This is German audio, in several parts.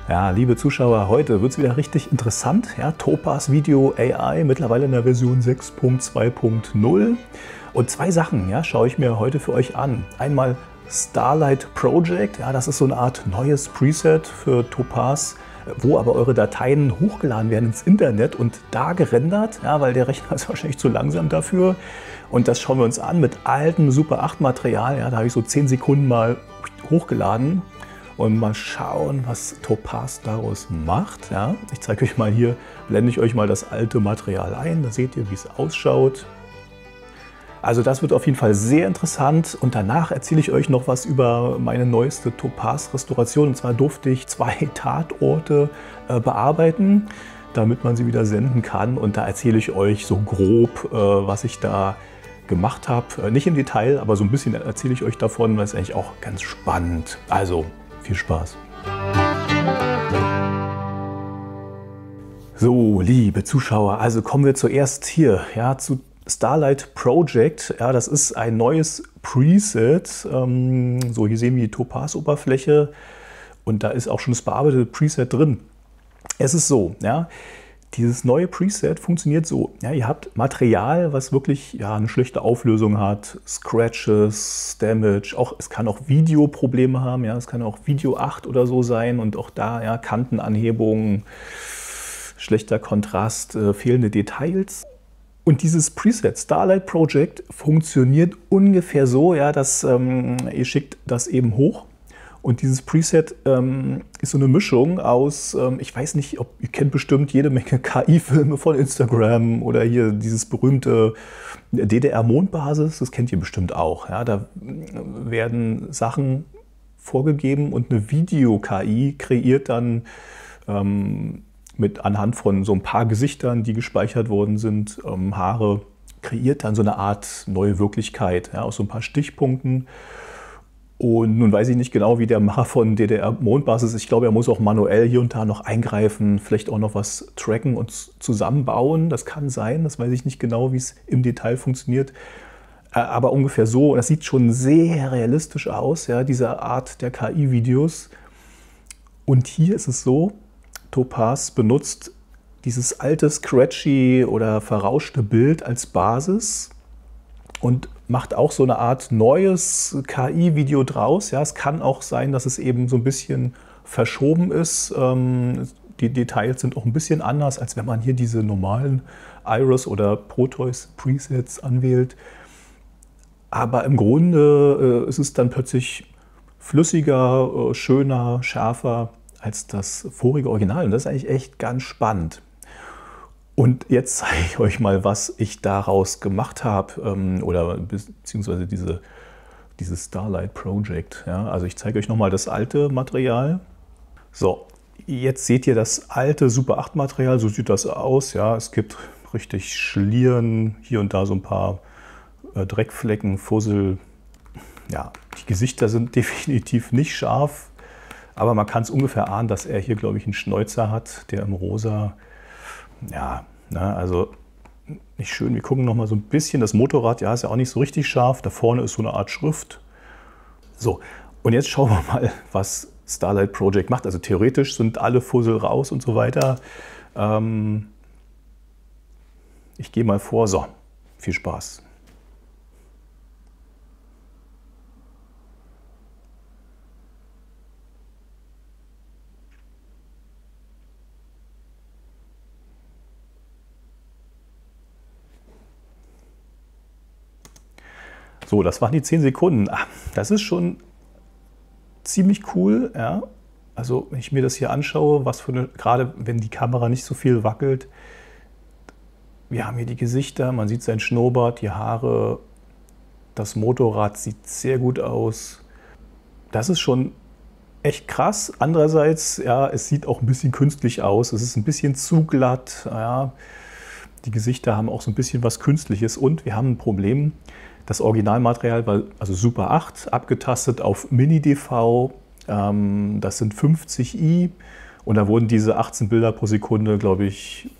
Ja, liebe Zuschauer, heute wird es wieder richtig interessant. Ja, Topaz Video AI, mittlerweile in der Version 6.2.0. Und zwei Sachen schaue ich mir heute für euch an. Einmal Starlight Project, ja, das ist so eine Art neues Preset für Topaz, wo aber eure Dateien hochgeladen werden ins Internet und da gerendert, ja, weil der Rechner ist wahrscheinlich zu langsam dafür. Und das schauen wir uns an mit altem Super 8 Material. Ja, da habe ich so 10 Sekunden mal hochgeladen. Und mal schauen, was Topaz daraus macht. Ja, ich zeige euch mal hier, blende ich euch mal das alte Material ein. Da seht ihr, wie es ausschaut. Also das wird auf jeden Fall sehr interessant. Und danach erzähle ich euch noch was über meine neueste Topaz-Restauration. Und zwar durfte ich 2 Tatorte bearbeiten, damit man sie wieder senden kann. Und da erzähle ich euch so grob, was ich da gemacht habe. Nicht im Detail, aber so ein bisschen erzähle ich euch davon. Das ist eigentlich auch ganz spannend. Also viel Spaß. So, liebe Zuschauer, also kommen wir zuerst hier zu Starlight Project. Ja, das ist ein neues Preset. So, hier sehen wir die Topaz-Oberfläche und da ist auch schon das bearbeitete Preset drin. Es ist so, dieses neue Preset funktioniert so. Ja, ihr habt Material, was wirklich eine schlechte Auflösung hat, Scratches, Damage, es kann auch Videoprobleme haben, es kann auch Video 8 oder so sein und auch da Kantenanhebungen, schlechter Kontrast, fehlende Details. Und dieses Preset Starlight Project funktioniert ungefähr so, dass ihr schickt das eben hoch. Und dieses Preset ist so eine Mischung aus, ich weiß nicht, ihr kennt bestimmt jede Menge KI-Filme von Instagram oder hier dieses berühmte DDR-Mondbasis, das kennt ihr bestimmt auch. Ja, da werden Sachen vorgegeben und eine Video-KI kreiert dann anhand von so ein paar Gesichtern, die gespeichert worden sind, Haare, kreiert dann so eine Art neue Wirklichkeit aus so ein paar Stichpunkten. Und nun weiß ich nicht genau, wie der Macher von DDR-Mondbasis ist. Ich glaube, er muss auch manuell hier und da noch eingreifen, vielleicht auch noch was tracken und zusammenbauen. Das kann sein, das weiß ich nicht genau, wie es im Detail funktioniert. Aber ungefähr so, das sieht schon sehr realistisch aus, diese Art der KI-Videos. Und hier ist es so, Topaz benutzt dieses alte, scratchy oder verrauschte Bild als Basis und macht auch so eine Art neues KI-Video draus. Ja, es kann auch sein, dass es eben so ein bisschen verschoben ist. Die Details sind auch ein bisschen anders, als wenn man hier diese normalen Iris oder Proteus Presets anwählt. Aber im Grunde ist es dann plötzlich flüssiger, schöner, schärfer als das vorige Original. Und das ist eigentlich echt ganz spannend. Und jetzt zeige ich euch mal, was ich daraus gemacht habe, beziehungsweise dieses Starlight Project. Ja, also ich zeige euch nochmal das alte Material. So, jetzt seht ihr das alte Super 8 Material, so sieht das aus. Ja, es gibt richtig Schlieren, hier und da so ein paar Dreckflecken, Fussel. Ja, die Gesichter sind definitiv nicht scharf, aber man kann es ungefähr ahnen, dass er hier, glaube ich, einen Schnäuzer hat, der im Rosa. Ja, also nicht schön. Wir gucken noch mal so ein bisschen. Das Motorrad, ist ja auch nicht so richtig scharf. Da vorne ist so eine Art Schrift. So, und jetzt schauen wir mal, was Starlight Project macht. Also theoretisch sind alle Fussel raus und so weiter. Ich gehe mal vor. So, viel Spaß. So, das waren die 10 Sekunden. Das ist schon ziemlich cool. Ja. Also wenn ich mir das hier anschaue, gerade wenn die Kamera nicht so viel wackelt. Wir haben hier die Gesichter, man sieht sein Schnurrbart, die Haare. Das Motorrad sieht sehr gut aus. Das ist schon echt krass. Andererseits, es sieht auch ein bisschen künstlich aus. Es ist ein bisschen zu glatt. Ja. Die Gesichter haben auch so ein bisschen was Künstliches. Und wir haben ein Problem. Das Originalmaterial war also Super 8, abgetastet auf Mini-DV. Das sind 50i. Und da wurden diese 18 Bilder pro Sekunde, glaube ich,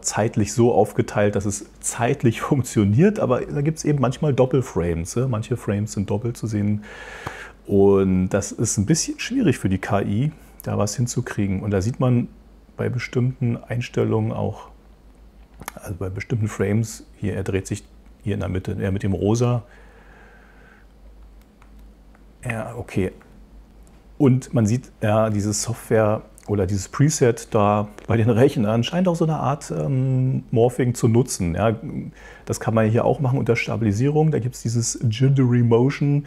zeitlich so aufgeteilt, dass es zeitlich funktioniert. Aber da gibt es eben manchmal Doppelframes. Manche Frames sind doppelt zu sehen. Und das ist ein bisschen schwierig für die KI. da was hinzukriegen. Und da sieht man bei bestimmten Einstellungen auch, also bei bestimmten Frames, hier, er dreht sich hier in der Mitte, er mit dem Rosa. Ja, okay. Und man sieht, ja, diese Software oder dieses Preset da bei den Rechnern scheint auch so eine Art Morphing zu nutzen. Ja, das kann man hier auch machen unter Stabilisierung. Da gibt es dieses Jittery Motion.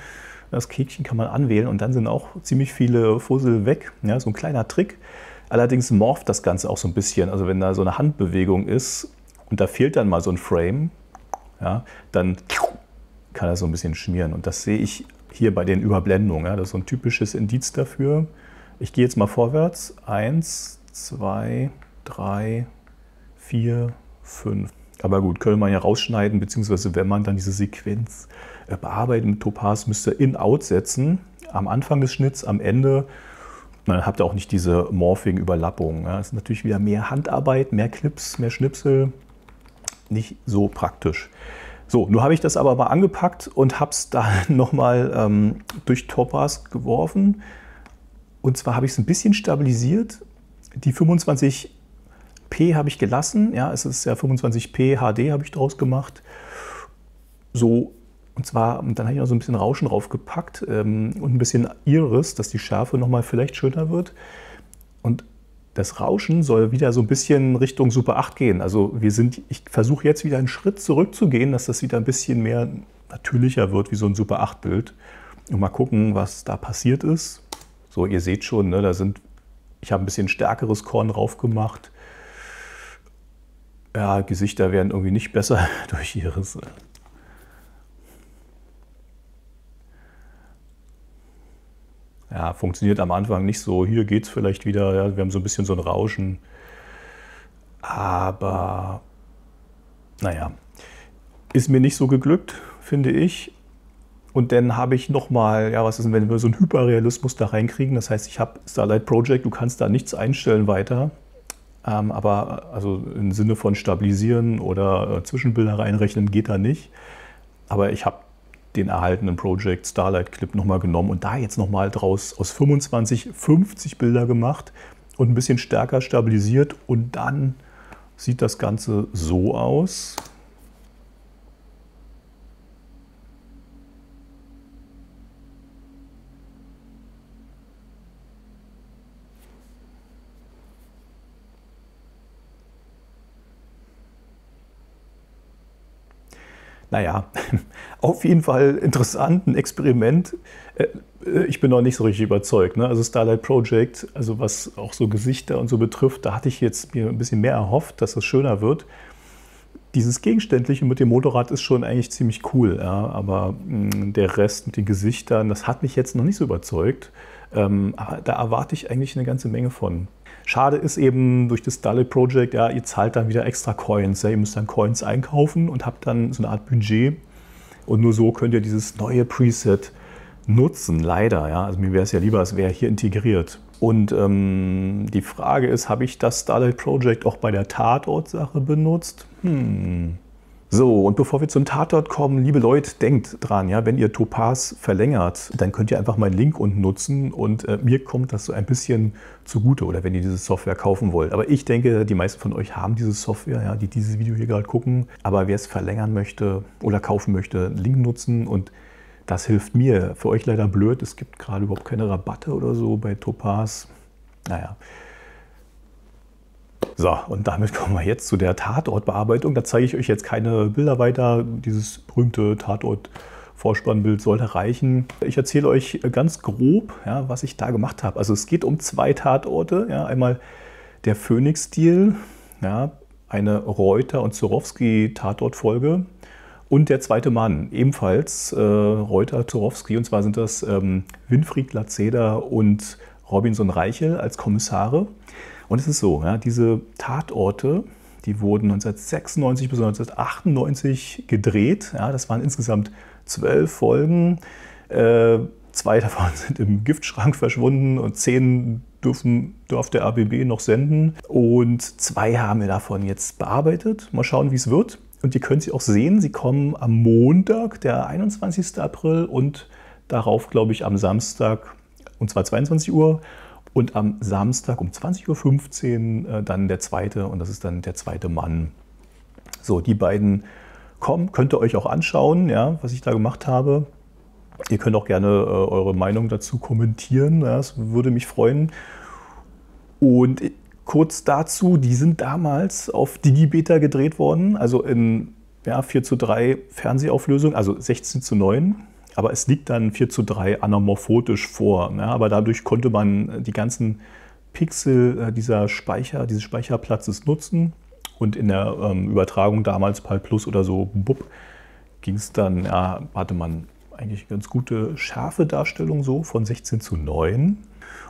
Das Käkchen kann man anwählen und dann sind auch ziemlich viele Fussel weg. Ja, so ein kleiner Trick. Allerdings morpht das Ganze auch so ein bisschen. Also wenn da so eine Handbewegung ist und da fehlt dann mal so ein Frame, ja, dann kann das so ein bisschen schmieren. Und das sehe ich hier bei den Überblendungen. Ja, das ist so ein typisches Indiz dafür. Ich gehe jetzt mal vorwärts. 1, 2, 3, 4, 5. Aber gut, könnte man ja rausschneiden, beziehungsweise wenn man dann diese Sequenz bearbeitet mit Topaz, müsst ihr In-Out setzen. Am Anfang des Schnitts, am Ende. Dann habt ihr auch nicht diese Morphing-Überlappung. Ja, das ist natürlich wieder mehr Handarbeit, mehr Clips, mehr Schnipsel. Nicht so praktisch. So, nun habe ich das aber mal angepackt und habe es da nochmal durch Topaz geworfen. Und zwar habe ich es ein bisschen stabilisiert. Die 25p habe ich gelassen. Ja, es ist ja 25p HD habe ich draus gemacht. So, und zwar, dann habe ich noch so ein bisschen Rauschen draufgepackt und ein bisschen Iris, dass die Schärfe nochmal vielleicht schöner wird. Und das Rauschen soll wieder so ein bisschen Richtung Super 8 gehen. Also ich versuche jetzt wieder einen Schritt zurückzugehen, dass das wieder ein bisschen mehr natürlicher wird, wie so ein Super 8 Bild. Und mal gucken, was da passiert ist. So, ihr seht schon, ne, ich habe ein bisschen stärkeres Korn drauf gemacht. Ja, Gesichter werden irgendwie nicht besser durch Iris. Ja, funktioniert am Anfang nicht so. Hier geht es vielleicht wieder, ja, wir haben so ein bisschen so ein Rauschen. Aber naja, ist mir nicht so geglückt, finde ich. Und dann habe ich nochmal, ja, was ist denn, wenn wir so einen Hyperrealismus da reinkriegen? Das heißt, ich habe Starlight Project, du kannst da nichts einstellen weiter. Aber also im Sinne von stabilisieren oder Zwischenbilder reinrechnen geht da nicht. Aber ich habe den erhaltenen Project Starlight Clip nochmal genommen und da jetzt nochmal draus aus 25 50 Bilder gemacht und ein bisschen stärker stabilisiert. Und dann sieht das Ganze so aus. Naja, auf jeden Fall interessant, ein Experiment. Ich bin noch nicht so richtig überzeugt. Ne? Also Starlight Project, also was auch so Gesichter und so betrifft, da hatte ich jetzt mir ein bisschen mehr erhofft, dass es schöner wird. Dieses Gegenständliche mit dem Motorrad ist schon eigentlich ziemlich cool, ja? Aber der Rest mit den Gesichtern, das hat mich jetzt noch nicht so überzeugt. Aber da erwarte ich eigentlich eine ganze Menge von. Schade ist eben durch das Starlight Project, ja, ihr zahlt dann wieder extra Coins. Ja, ihr müsst dann Coins einkaufen und habt dann so eine Art Budget. Und nur so könnt ihr dieses neue Preset nutzen, leider. Ja. Also mir wäre es ja lieber, es wäre hier integriert. Und die Frage ist, habe ich das Starlight Project auch bei der Tatort-Sache benutzt? So, und bevor wir zum Tatort kommen, liebe Leute, denkt dran, ja, wenn ihr Topaz verlängert, dann könnt ihr einfach meinen Link unten nutzen und mir kommt das so ein bisschen zugute, oder wenn ihr diese Software kaufen wollt. Aber ich denke, die meisten von euch haben diese Software, ja, die dieses Video hier gerade gucken. Aber wer es verlängern möchte oder kaufen möchte, Link nutzen, und das hilft mir. Für euch leider blöd, es gibt gerade überhaupt keine Rabatte oder so bei Topaz. Naja. So, und damit kommen wir jetzt zu der Tatortbearbeitung. Da zeige ich euch jetzt keine Bilder weiter. Dieses berühmte Tatort-Vorspannbild sollte reichen. Ich erzähle euch ganz grob, ja, was ich da gemacht habe. Also es geht um 2 Tatorte. Ja, einmal der Phoenix-Stil, ja, eine Reuter- und Zorowski-Tatortfolge. Und der zweite Mann, ebenfalls Reuter-Zorowski. Und zwar sind das Winfried Glatzeder und Robinson Reichel als Kommissare. Und es ist so, ja, diese Tatorte, die wurden 1996 bis 1998 gedreht. Ja, das waren insgesamt 12 Folgen. 2 davon sind im Giftschrank verschwunden und 10 darf der ABB noch senden. Und 2 haben wir davon jetzt bearbeitet. Mal schauen, wie es wird. Und ihr könnt sie auch sehen. Sie kommen am Montag, der 21. April, und darauf, glaube ich, am Samstag, und zwar 22 Uhr. Und am Samstag um 20:15 Uhr dann der zweite, und das ist dann der zweite Mann. So, die beiden kommen, könnt ihr euch auch anschauen, ja, was ich da gemacht habe. Ihr könnt auch gerne eure Meinung dazu kommentieren, ja, das würde mich freuen. Und kurz dazu, die sind damals auf Digibeta gedreht worden, also in 4:3 Fernsehauflösung, also 16:9. Aber es liegt dann 4:3 anamorphotisch vor. Ja, aber dadurch konnte man die ganzen Pixel dieses Speicherplatzes nutzen. Und in der Übertragung damals PAL Plus oder so, ging es dann, ja, hatte man eigentlich ganz gute scharfe Darstellung so von 16:9.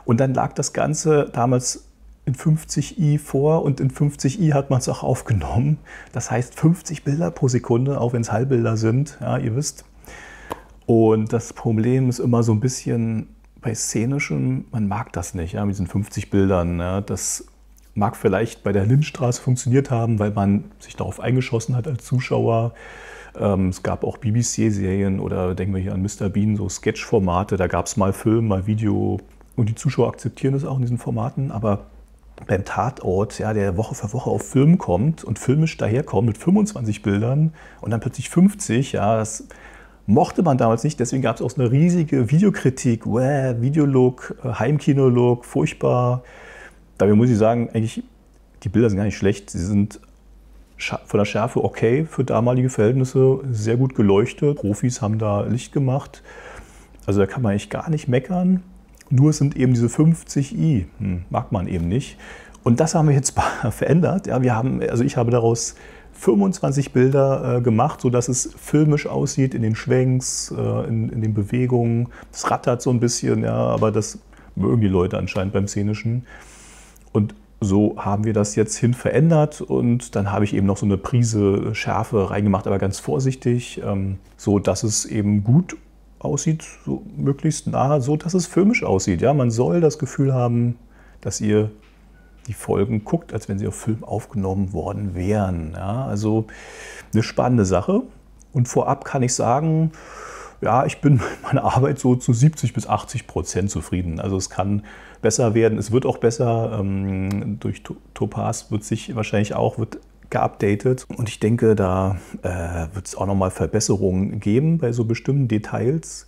Und dann lag das Ganze damals in 50i vor und in 50i hat man es auch aufgenommen. Das heißt 50 Bilder pro Sekunde, auch wenn es Halbbilder sind, ja, ihr wisst. Und das Problem ist immer so ein bisschen bei Szenischem, man mag das nicht, ja, mit diesen 50 Bildern. Ja. Das mag vielleicht bei der Lindstraße funktioniert haben, weil man sich darauf eingeschossen hat als Zuschauer. Es gab auch BBC-Serien oder denken wir hier an Mr. Bean, so Sketch-Formate, da gab es mal Film, mal Video und die Zuschauer akzeptieren das auch in diesen Formaten, aber beim Tatort, ja, der Woche für Woche auf Film kommt und filmisch daherkommt mit 25 Bildern und dann plötzlich 50, ja, das mochte man damals nicht, deswegen gab es auch so eine riesige Videokritik, Videolook, Heimkinolook, furchtbar. Dabei muss ich sagen, eigentlich, die Bilder sind gar nicht schlecht, sie sind von der Schärfe okay für damalige Verhältnisse, sehr gut geleuchtet, Profis haben da Licht gemacht, also da kann man eigentlich gar nicht meckern, nur es sind eben diese 50i, mag man eben nicht. Und das haben wir jetzt verändert, ja, ich habe daraus 25 Bilder gemacht, sodass es filmisch aussieht in den Schwenks, in den Bewegungen. Es rattert so ein bisschen, ja, aber das mögen die Leute anscheinend beim Szenischen. Und so haben wir das jetzt hin verändert und dann habe ich eben noch so eine Prise Schärfe reingemacht, aber ganz vorsichtig, so dass es eben gut aussieht, so möglichst nah, so dass es filmisch aussieht. Ja, man soll das Gefühl haben, dass ihr die Folgen guckt, als wenn sie auf Film aufgenommen worden wären. Ja, also eine spannende Sache. Und vorab kann ich sagen, ja, ich bin mit meiner Arbeit so zu 70-80% zufrieden. Also es kann besser werden, es wird auch besser. Durch Topaz wird sich wahrscheinlich auch geupdatet. Und ich denke, da wird es auch nochmal Verbesserungen geben bei so bestimmten Details.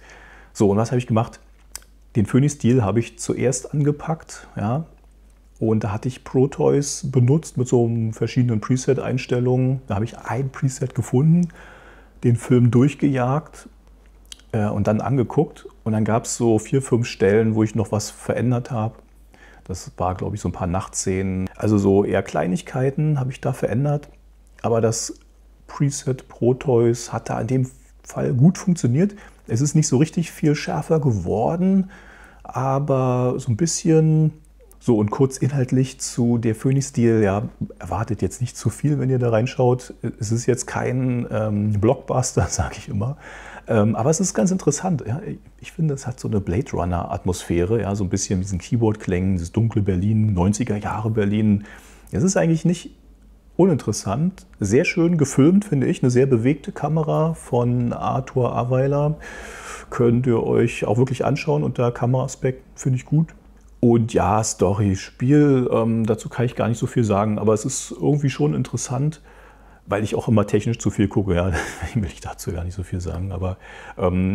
So, und was habe ich gemacht? Den Phoenix-Stil habe ich zuerst angepackt, ja. Und da hatte ich Proteus benutzt mit so verschiedenen Preset-Einstellungen. Da habe ich ein Preset gefunden, den Film durchgejagt und dann angeguckt. Und dann gab es so 4, 5 Stellen, wo ich noch was verändert habe. Das war, glaube ich, so ein paar Nachtszenen. Also so eher Kleinigkeiten habe ich da verändert. Aber das Preset Proteus hat da in dem Fall gut funktioniert. Es ist nicht so richtig viel schärfer geworden, aber so ein bisschen. So, und kurz inhaltlich zu der Phoenix-Stil, ja, erwartet jetzt nicht zu viel, wenn ihr da reinschaut. Es ist jetzt kein Blockbuster, sage ich immer. Aber es ist ganz interessant. Ja. Ich finde, es hat so eine Blade Runner-Atmosphäre, ja, so ein bisschen mit diesen Keyboard-Klängen, dieses dunkle Berlin, 90er Jahre Berlin. Es ist eigentlich nicht uninteressant. Sehr schön gefilmt, finde ich. Eine sehr bewegte Kamera von Arthur Aweiler. Könnt ihr euch auch wirklich anschauen unter Kameraaspekt, finde ich gut. Und ja, Story, Spiel, dazu kann ich gar nicht so viel sagen, aber es ist irgendwie schon interessant, weil ich auch immer technisch zu viel gucke, ja, deswegen will ich dazu gar nicht so viel sagen, aber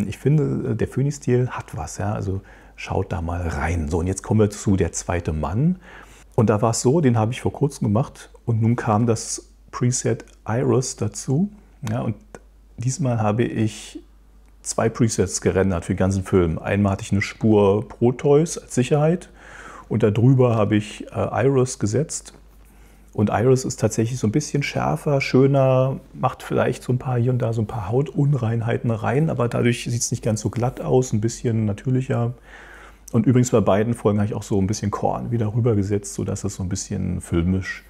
ich finde, der Phoenix-Stil hat was, ja, also schaut da mal rein. So, und jetzt kommen wir zu der zweite Mann und da war es so, den habe ich vor kurzem gemacht und nun kam das Preset Iris dazu, ja, und diesmal habe ich 2 Presets gerendert für den ganzen Film. Einmal hatte ich eine Spur Proteus als Sicherheit und darüber habe ich Iris gesetzt. Und Iris ist tatsächlich so ein bisschen schärfer, schöner, macht vielleicht so ein paar hier und da so ein paar Hautunreinheiten rein, aber dadurch sieht es nicht ganz so glatt aus, ein bisschen natürlicher. Und übrigens bei beiden Folgen habe ich auch so ein bisschen Korn wieder rübergesetzt, sodass es so ein bisschen filmisch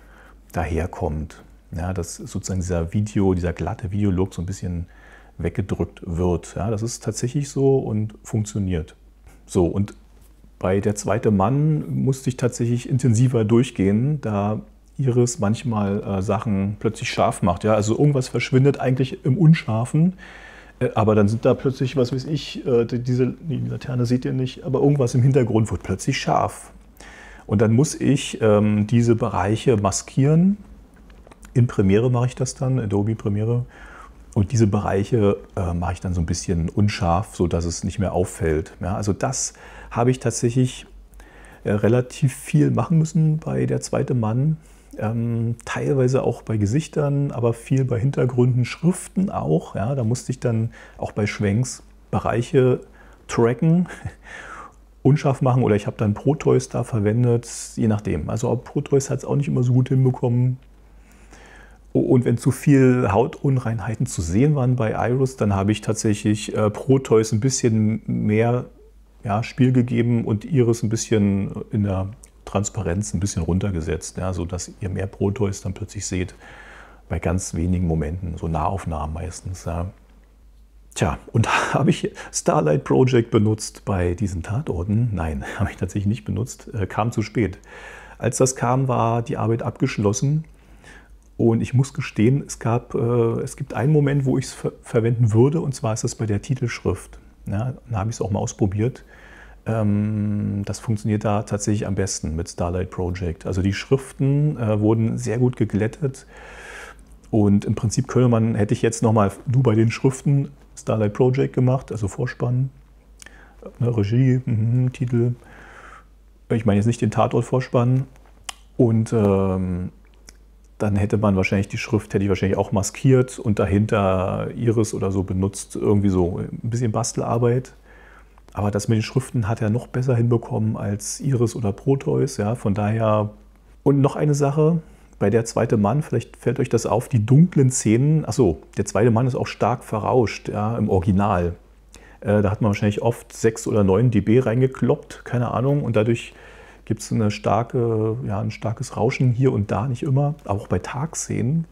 daherkommt. Ja, dass sozusagen dieser glatte Videolook so ein bisschen weggedrückt wird. Ja, das ist tatsächlich so und funktioniert. So, und bei der zweite Mann musste ich tatsächlich intensiver durchgehen, da Iris manchmal Sachen plötzlich scharf macht. Ja, also irgendwas verschwindet eigentlich im Unscharfen, aber dann sind da plötzlich, was weiß ich, die Laterne seht ihr nicht, aber irgendwas im Hintergrund wird plötzlich scharf. Und dann muss ich diese Bereiche maskieren. In Premiere mache ich das dann, Adobe Premiere. Und diese Bereiche mache ich dann so ein bisschen unscharf, sodass es nicht mehr auffällt. Ja, also das habe ich tatsächlich relativ viel machen müssen bei Der zweite Mann. Teilweise auch bei Gesichtern, aber viel bei Hintergründen, Schriften auch. Ja, da musste ich dann auch bei Schwenks Bereiche tracken, unscharf machen oder ich habe dann Proteus da verwendet, je nachdem. Also Proteus hat es auch nicht immer so gut hinbekommen. Und wenn zu viel Hautunreinheiten zu sehen waren bei Iris, dann habe ich tatsächlich Proteus ein bisschen mehr Spiel gegeben und Iris ein bisschen in der Transparenz ein bisschen runtergesetzt, ja, sodass ihr mehr Proteus dann plötzlich seht bei ganz wenigen Momenten, so Nahaufnahmen meistens. Ja. Tja, und da habe ich Starlight Project benutzt bei diesen Tatorten. Nein, habe ich tatsächlich nicht benutzt, kam zu spät. Als das kam, war die Arbeit abgeschlossen und ich muss gestehen, es gibt einen Moment, wo ich es verwenden würde, und zwar ist das bei der Titelschrift. Ja, dann habe ich es auch mal ausprobiert. Das funktioniert da tatsächlich am besten mit Starlight Project. Also die Schriften wurden sehr gut geglättet und im Prinzip hätte ich jetzt nochmal nur bei den Schriften Starlight Project gemacht, also Vorspann, Regie, Titel. Ich meine jetzt nicht den Tatort-Vorspann. Und dann hätte man wahrscheinlich die Schrift auch maskiert und dahinter Iris oder so benutzt, irgendwie so ein bisschen Bastelarbeit. Aber das mit den Schriften hat er noch besser hinbekommen als Iris oder Proteus. Ja, von daher. Und noch eine Sache, bei Der zweite Mann, vielleicht fällt euch das auf, die dunklen Szenen. Achso, Der zweite Mann ist auch stark verrauscht, ja, im Original. Da hat man wahrscheinlich oft 6 oder 9 dB reingekloppt, keine Ahnung. Und dadurch gibt es ein starkes Rauschen hier und da, nicht immer, aber auch bei Tagszenen.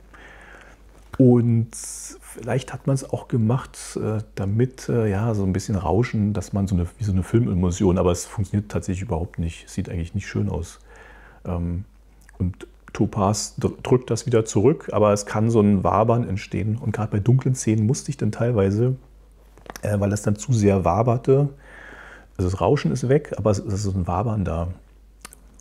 Und vielleicht hat man es auch gemacht, damit so ein bisschen Rauschen, dass man wie so eine Filmemulsion, aber es funktioniert tatsächlich überhaupt nicht. Sieht eigentlich nicht schön aus. Und Topaz drückt das wieder zurück, aber es kann so ein Wabern entstehen. Und gerade bei dunklen Szenen musste ich dann teilweise, weil das dann zu sehr waberte, also das Rauschen ist weg, aber es ist so ein Wabern da.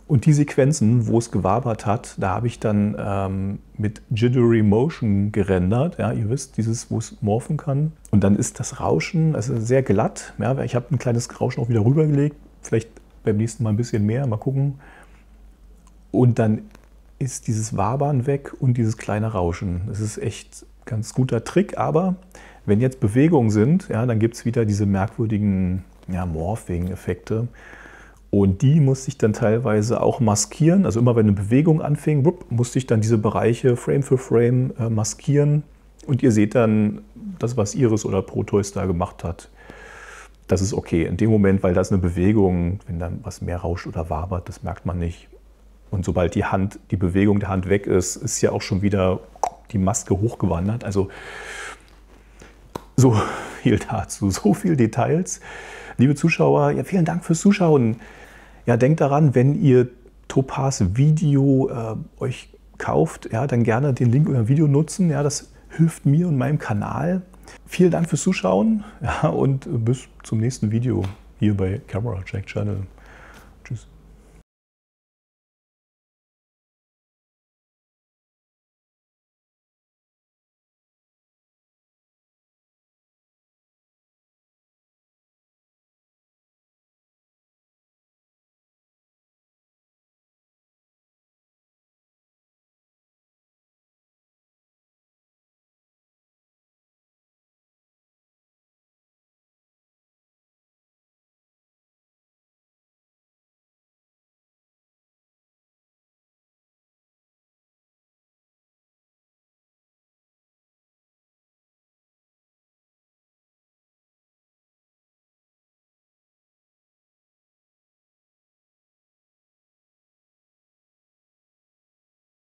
Und die Sequenzen, wo es gewabert hat, da habe ich dann mit Jittery Motion gerendert. Ja, ihr wisst, wo es morphen kann. Und dann ist das Rauschen sehr glatt. Ja, ich habe ein kleines Rauschen auch wieder rübergelegt. Vielleicht beim nächsten Mal ein bisschen mehr, mal gucken. Und dann ist dieses Wabern weg und dieses kleine Rauschen. Das ist echt ein ganz guter Trick. Aber wenn jetzt Bewegungen sind, ja, dann gibt es wieder diese merkwürdigen Morphing-Effekte. Und die musste ich dann teilweise auch maskieren. Also immer wenn eine Bewegung anfing, musste ich dann diese Bereiche Frame für Frame maskieren. Und ihr seht dann das, was Iris oder Proteus da gemacht hat. Das ist okay. In dem Moment, weil das eine Bewegung, wenn dann was mehr rauscht oder wabert, das merkt man nicht. Und sobald die Bewegung der Hand weg ist, ist ja auch schon wieder die Maske hochgewandert. Also so viel dazu, so viele Details. Liebe Zuschauer, ja, vielen Dank fürs Zuschauen. Ja, denkt daran, wenn ihr Topaz Video euch kauft, ja, dann gerne den Link unter dem Video nutzen. Ja, das hilft mir und meinem Kanal. Vielen Dank fürs Zuschauen, ja, und bis zum nächsten Video hier bei Camera Check Channel.